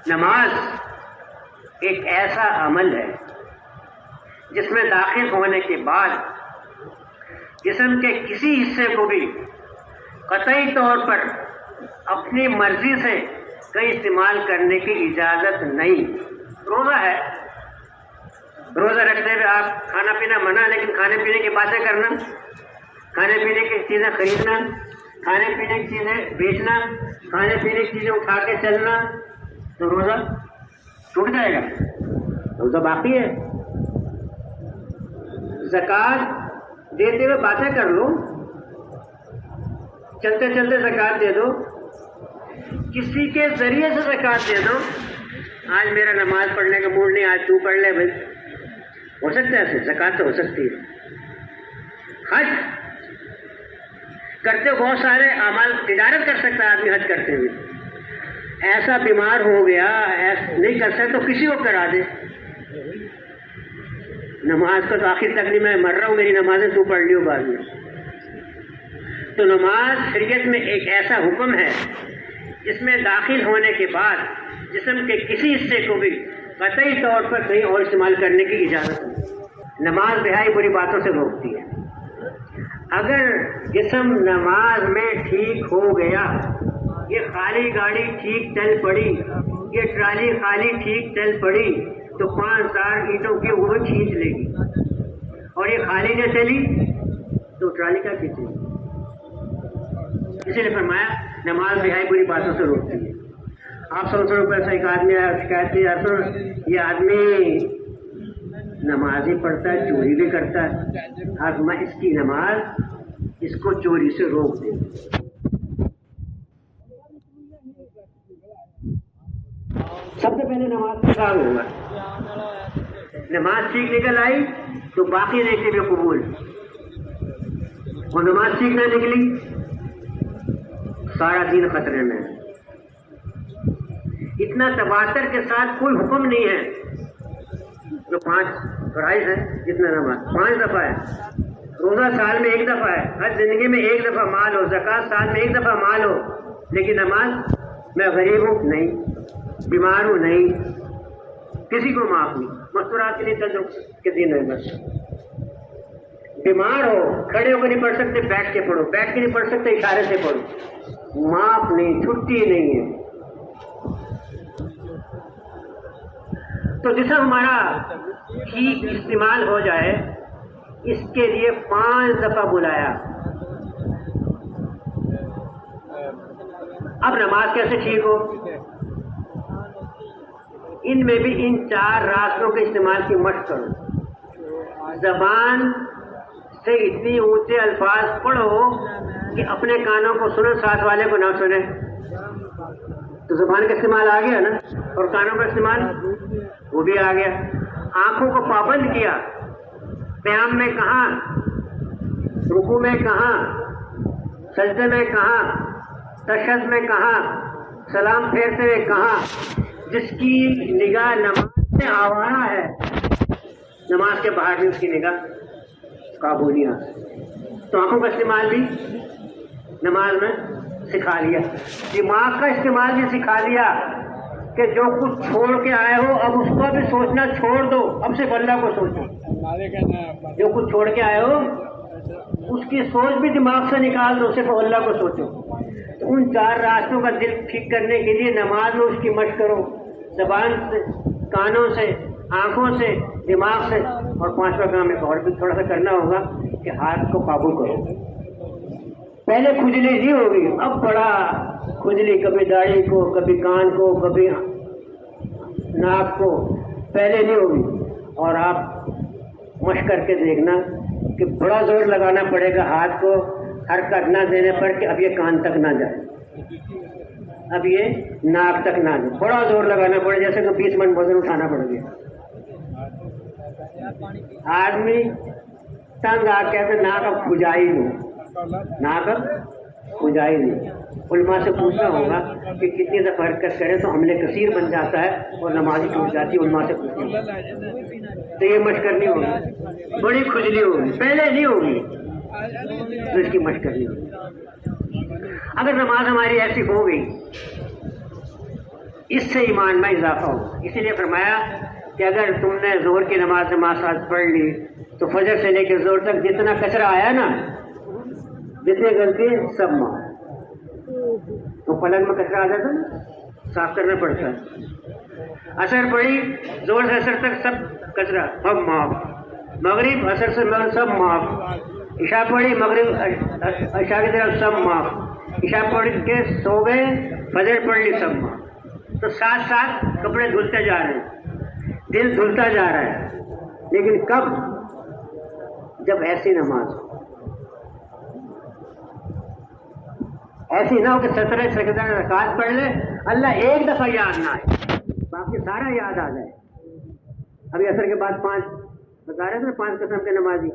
نماز ایک ایسا عمل ہے جس میں داخل ہونے کے بعد جسم کے کسی حصے کو بھی قطعی طور پر اپنی مرضی سے کہیں استعمال کرنے کی اجازت نہیں۔ روزہ ہے، روزہ رکھتے ہوئے آپ کھانا پینا منع، لیکن کھانے پینے کی باتیں کرنا، کھانے پینے کی چیزیں خریدنا، کھانے پینے کی چیزیں بیچنا، کھانے پینے کی چیزیں اٹھا کے چلنا، تو روزہ ٹوٹ جائے گا، روزہ باقی ہے۔ زکوٰۃ دیتے ہوئے باتیں کر لو، چلتے چلتے زکوٰۃ دے دو، کسی کے ذریعے سے زکوٰۃ دے دو۔ آج میرا نماز پڑھنے کا موڈ نہیں، آج تو پڑھ لے بھائی، ہو سکتا ہے ایسے، زکوٰۃ تو ہو سکتی ہے۔ حج کرتے بہت سارے اعمال، تجارت کر سکتا ہے آدمی حج کرتے ہوئے، ایسا بیمار ہو گیا نہیں کر سکتا تو کسی کو کرا دے۔ نماز کو تو آخر تک نہیں، میں مر رہا ہوں، میری نمازیں تو پڑھ لیو بعد میں۔ تو نماز شریعت میں ایک ایسا حکم ہے جس میں داخل ہونے کے بعد جسم کے کسی حصے کو بھی قطعی طور پر کہیں اور استعمال کرنے کی اجازت نہیں۔ نماز بہائی بری باتوں سے روکتی ہے۔ اگر جسم نماز میں ٹھیک ہو گیا، یہ خالی گاڑی ٹھیک چل پڑی، یہ ٹرالی خالی ٹھیک چل پڑی، تو 5,000 اینٹوں کی وہ کھینچ لے گی، اور یہ خالی نہ چلی تو ٹرالی کا کھینچے گی۔ اسی لیے فرمایا نماز بہائی بری باتوں سے روکتی ہے۔ آپ 100 روپئے سے ایک آدمی آیا، شکایت کی، یہ آدمی نماز ہی پڑھتا ہے، چوری بھی کرتا ہے، آج میں اس کی نماز اس کو چوری سے روک دیں۔ سب سے پہلے نماز کا کام ہوگا، نماز ٹھیک نکل آئی تو باقی نیکی بھی قبول، اور نماز ٹھیک نہ نکلی سارا دین خطرے میں۔ اتنا تواتر کے ساتھ کوئی حکم نہیں ہے جو 5 فرائض ہے، جتنا نماز 5 دفعہ ہے، روزہ سال میں 1 دفعہ ہے، ہر زندگی میں 1 دفعہ مال ہو، زکوٰۃ سال میں 1 دفعہ مال ہو، لیکن نماز میں غریب ہوں نہیں، بیمار ہوں نہیں، کسی کو معاف نہیں، مستورات کے لیے تجرب کے دن ہے بس۔ بیمار ہو، کھڑے ہو کے نہیں پڑھ سکتے، بیٹھ کے پڑھو، بیٹھ کے نہیں پڑھ سکتے، اشارے سے پڑھو، معاف نہیں، چھٹی نہیں ہے۔ تو جسم ہمارا ٹھیک استعمال ہو جائے، اس کے لیے 5 دفعہ بلایا۔ اب نماز کیسے ٹھیک ہو؟ ان میں بھی ان 4 راستوں کے استعمال کی مشق کرو۔ زبان سے اتنی اونچے الفاظ پڑھو کہ اپنے کانوں کو سنو، ساتھ والے کو نہ سنے، تو زبان کا استعمال آ گیا نا، اور کانوں کا استعمال وہ بھی آ گیا۔ آنکھوں کو پابند کیا، قیام میں کہاں، رکوع میں کہاں، سجدے میں کہاں، تشہد میں کہاں، سلام پھیرتے ہوئے کہاں۔ جس کی نگاہ نماز سے آوارہ ہے، نماز کے باہر بھی اس کی نگاہ قابو نہیں آتی۔ تو آنکھوں کا استعمال بھی نماز میں سکھا لیا، دماغ کا استعمال بھی سکھا دیا کہ جو کچھ چھوڑ کے آئے ہو اب اس کو بھی سوچنا چھوڑ دو، اب صرف اللہ کو سوچو۔ جو کچھ چھوڑ کے آئے ہو اس کی سوچ بھی دماغ سے نکال دو، صرف اللہ کو سوچو۔ تو ان 4 راستوں کا دل ٹھیک کرنے کے لیے نماز میں اس کی مشق کرو، زبان سے، کانوں سے، آنکھوں سے، دماغ سے، اور 5واں کام ایک اور بھی تھوڑا سا کرنا ہوگا کہ ہاتھ کو قابو کرو۔ پہلے کھجلی نہیں ہوگی، اب بڑا کھجلی، کبھی داڑھی کو، کبھی کان کو، کبھی ناک کو، پہلے نہیں ہوگی۔ اور آپ مشق کر کے دیکھنا کہ بڑا زور لگانا پڑے گا ہاتھ کو حرکت نہ دینے پر کہ اب یہ کان تک نہ جائے، اب یہ ناک تک نہ جائے، بڑا زور لگانا پڑے، جیسے کہ 20 من وزن اٹھانا پڑ گیا۔ آدمی تنگ آ کے ناک اب کھجائی نہیں، ناک اب کھجائی نہیں۔ علماء سے پوچھنا ہوگا کہ کتنی دفعہ حرکت کرے تو حملے کثیر بن جاتا ہے اور نماز ٹوٹ جاتی ہے، علماء سے پوچھنا۔ تو یہ مشق کرنی ہوگی، بڑی کھجلی ہوگی، پہلے نہیں ہوگی تو اس کی مشق کرنی ہوگی۔ اگر نماز ہماری ایسی ہو گئی اس سے ایمان میں اضافہ ہوگا. اسی لیے فرمایا کہ اگر تم نے ظہر کی نماز ساتھ پڑھ لی تو فجر سے لے کے ظہر تک جتنا کچرا آیا نا، جتنی غلطی سب معاف. تو پلنگ میں کچرا آ جاتا نا، صاف کرنا پڑتا ہے. اثر پڑی زور سے اثر تک سب کچرا سب معاف. مغرب اثر سے مغرب سب معاف. عشاء پڑی مغرب عشاء کی طرف سب معاف. عشاء پڑھ کے سو گئے فجر پڑھ لی سب معاف. تو ساتھ ساتھ کپڑے دھلتے جا رہے ہیں، دل دھلتا جا رہا ہے. لیکن کب؟ جب ایسی نماز ہو، ایسی نہ ہو کہ 17 رکعت پڑھ لے، اللہ ایک دفعہ یاد نہ آئے، باقی سارا یاد آ جائے. ابھی عصر کے بعد 5 بتا رہے تھے، 5 قسم کے نمازی،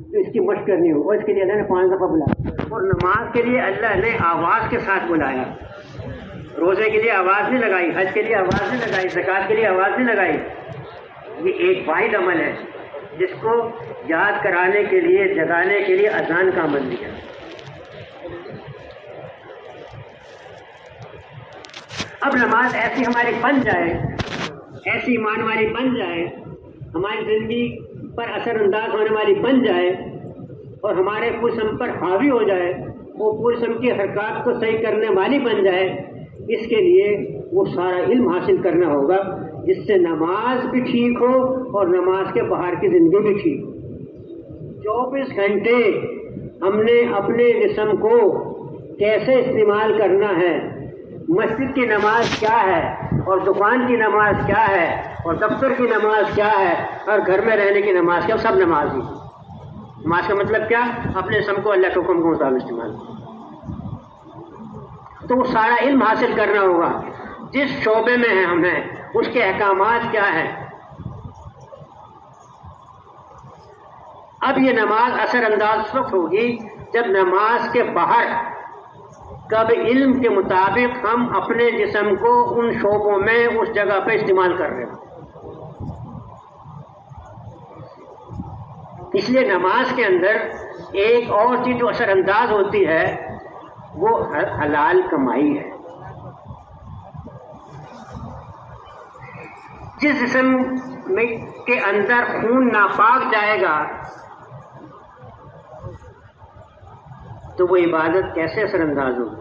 تو اس کی مشق کرنی ہو، اور اس کے لیے اللہ نے 5 دفعہ بلایا. اور نماز کے لیے اللہ نے آواز کے ساتھ بلایا. روزے کے لیے آواز نہیں لگائی، حج کے لیے آواز نہیں لگائی، زکوٰۃ کے لیے آواز نہیں لگائی. یہ ایک واحد عمل ہے جس کو یاد کرانے کے لیے، جگانے کے لیے اذان کا عمل دیا. اب نماز ایسی ہماری بن جائے، ایسی ایمان والی بن جائے، ہماری زندگی پر اثر انداز ہونے والی بن جائے، اور ہمارے پورسم پر حاوی ہو جائے، وہ پورسم کی حرکات کو صحیح کرنے والی بن جائے. اس کے لیے وہ سارا علم حاصل کرنا ہوگا جس سے نماز بھی ٹھیک ہو اور نماز کے باہر کی زندگی بھی ٹھیک ہو. 24 گھنٹے ہم نے اپنے جسم کو کیسے استعمال کرنا ہے، مسجد کی نماز کیا ہے، اور دکان کی نماز کیا ہے، اور دفتر کی نماز کیا ہے، اور گھر میں رہنے کی نماز کیا، سب نماز ہی. نماز کا مطلب کیا؟ اپنے جسم کو اللہ کے حکم کے مطابق استعمال. تو وہ سارا علم حاصل کرنا ہوگا جس شعبے میں ہیں ہمیں، اس کے احکامات کیا ہیں. اب یہ نماز اثر انداز وقت ہوگی جب نماز کے باہر کب علم کے مطابق ہم اپنے جسم کو ان شعبوں میں اس جگہ پہ استعمال کر رہے ہیں. اس لیے نماز کے اندر ایک اور چیز جو اثر انداز ہوتی ہے وہ حلال کمائی ہے. جس جسم میں کے اندر خون ناپاک جائے گا تو وہ عبادت کیسے اثر انداز ہوگی؟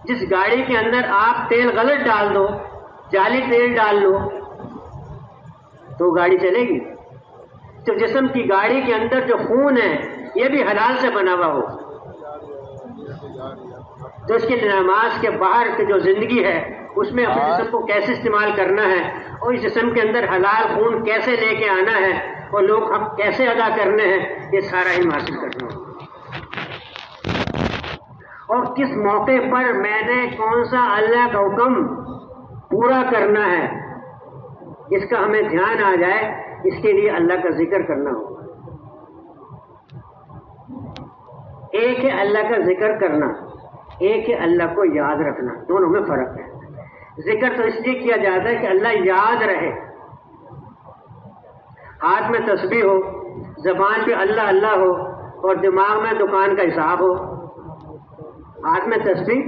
جس گاڑی کے اندر آپ تیل غلط ڈال دو، جعلی تیل ڈال لو، تو گاڑی چلے گی. تو جسم کی گاڑی کے اندر جو خون ہے یہ بھی حلال سے بنا ہوا ہو، تو اس کی نماز کے باہر کی جو زندگی ہے اس میں اپنے جسم کو کیسے استعمال کرنا ہے، اور اس جسم کے اندر حلال خون کیسے لے کے آنا ہے، اور لوگ حق کیسے ادا کرنے ہیں، یہ سارا علم حاصل کرنا ہے. اور کس موقع پر میں نے کون سا اللہ کا حکم پورا کرنا ہے، اس کا ہمیں دھیان آ جائے. اس کے لیے اللہ کا ذکر کرنا ہوگا. ایک ہے اللہ کا ذکر کرنا، ایک ہے اللہ کو یاد رکھنا. دونوں میں فرق ہے. ذکر تو اس لیے کیا جاتا ہے کہ اللہ یاد رہے. ہاتھ میں تسبیح ہو، زبان پہ اللہ اللہ ہو، اور دماغ میں دکان کا حساب ہو. ہاتھ میں تسبیح،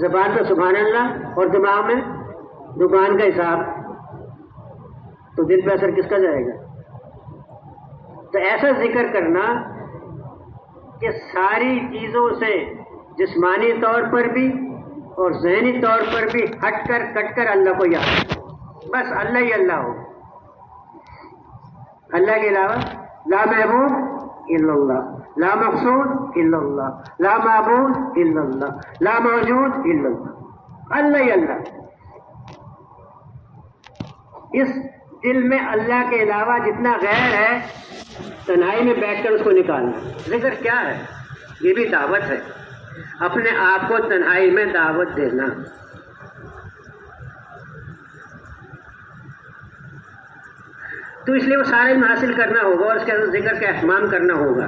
زبان پہ سبحان اللہ، اور دماغ میں دکان کا حساب، تو دل پہ اثر کس کا جائے گا؟ تو ایسا ذکر کرنا کہ ساری چیزوں سے جسمانی طور پر بھی اور ذہنی طور پر بھی ہٹ کر کٹ کر اللہ کو یاد، بس اللہ ہی اللہ ہو. اللہ کے علاوہ لا محبوب الا اللہ، لا مقصود الا اللہ، لا معبود الا اللہ، لا موجود الا اللہ، اللہ ہی اللہ. اس دل میں اللہ کے علاوہ جتنا غیر ہے تنہائی میں بیٹھ کر اس کو نکالنا. ذکر کیا ہے؟ یہ بھی دعوت ہے، اپنے آپ کو تنہائی میں دعوت دینا. تو اس لیے وہ سارے علم حاصل کرنا ہوگا اور اس کے اندر ذکر کا اہتمام کرنا ہوگا.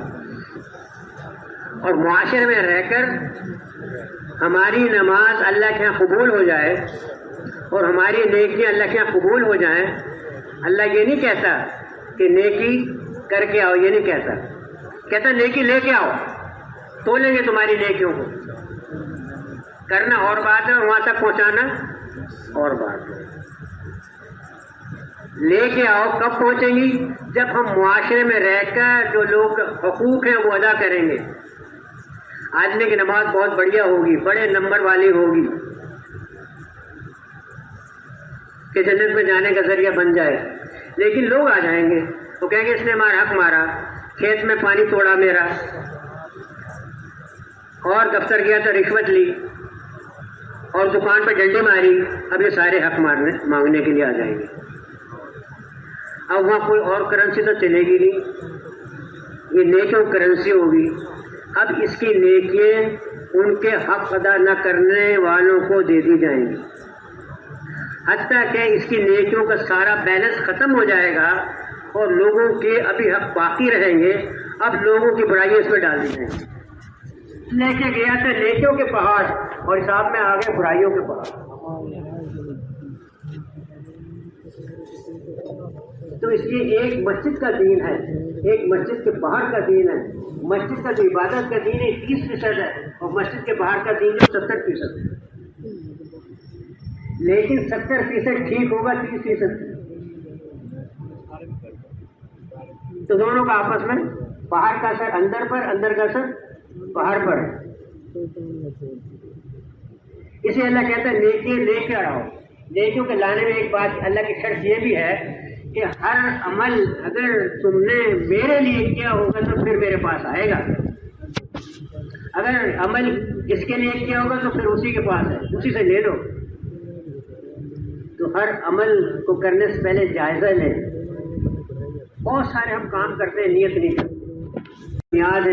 اور معاشرے میں رہ کر ہماری نماز اللہ کے یہاں قبول ہو جائے اور ہماری نیکیاں اللہ کے یہاں قبول ہو جائیں. اللہ یہ نہیں کہتا کہ نیکی کر کے آؤ، یہ نہیں کہتا، کہتا نیکی لے کے آؤ، تولیں گے تمہاری نیکیوں کو. کرنا اور بات ہے اور وہاں تک پہنچانا اور بات ہے. لے کے آؤ کب پہنچیں گی؟ جب ہم معاشرے میں رہ کر جو لوگ حقوق ہیں وہ ادا کریں گے. آدمی کی نماز بہت بڑھیا ہوگی، بڑے نمبر والی ہوگی کہ جنت میں جانے کا ذریعہ بن جائے، لیکن لوگ آ جائیں گے وہ کہیں گے اس نے ہمارا حق مارا، کھیت میں پانی توڑا میرا، اور دفتر گیا تو رشوت لی، اور دکان پہ ڈنڈی ماری. اب یہ سارے حق مانگنے کے لیے آ جائیں گے. اب وہاں کوئی اور کرنسی تو چلے گی نہیں، یہ نیکیوں کرنسی ہوگی. اب اس کی نیکیاں ان کے حق ادا نہ کرنے والوں کو دے دی جائیں گی، حتیٰ کہ اس کی نیکیوں کا سارا بیلنس ختم ہو جائے گا اور لوگوں کے ابھی حق باقی رہیں گے. اب لوگوں کی برائیاں اس میں ڈال دی جائیں گی. لے کے گیا تھا نیکیوں کے پہاڑ اور حساب میں آ گئے برائیوں کے پہاڑ. تو اس لیے ایک مسجد کا دین ہے، ایک مسجد کے باہر کا دین ہے. مسجد کا جو عبادت کا دین ہے 30% ہے، اور مسجد کے باہر کا دین جو 70% ہے. لیکن 70% ٹھیک ہوگا 30%. تو دونوں کا آپس میں باہر کا اثر اندر پر، اندر کا اثر باہر پر. اسے اللہ کہتا ہے نیکی لے کے آؤ. نیکیوں کے لانے میں ایک بات اللہ کی شرط یہ بھی ہے کہ ہر عمل اگر تم نے میرے لیے کیا ہوگا تو پھر میرے پاس آئے گا. اگر عمل اس کے لیے کیا ہوگا تو پھر اسی کے پاس ہے، اسی سے لے لو. تو ہر عمل کو کرنے سے پہلے جائزہ لیں. بہت سارے ہم کام کرتے ہیں نیت نہیں کرتے. یاد ہے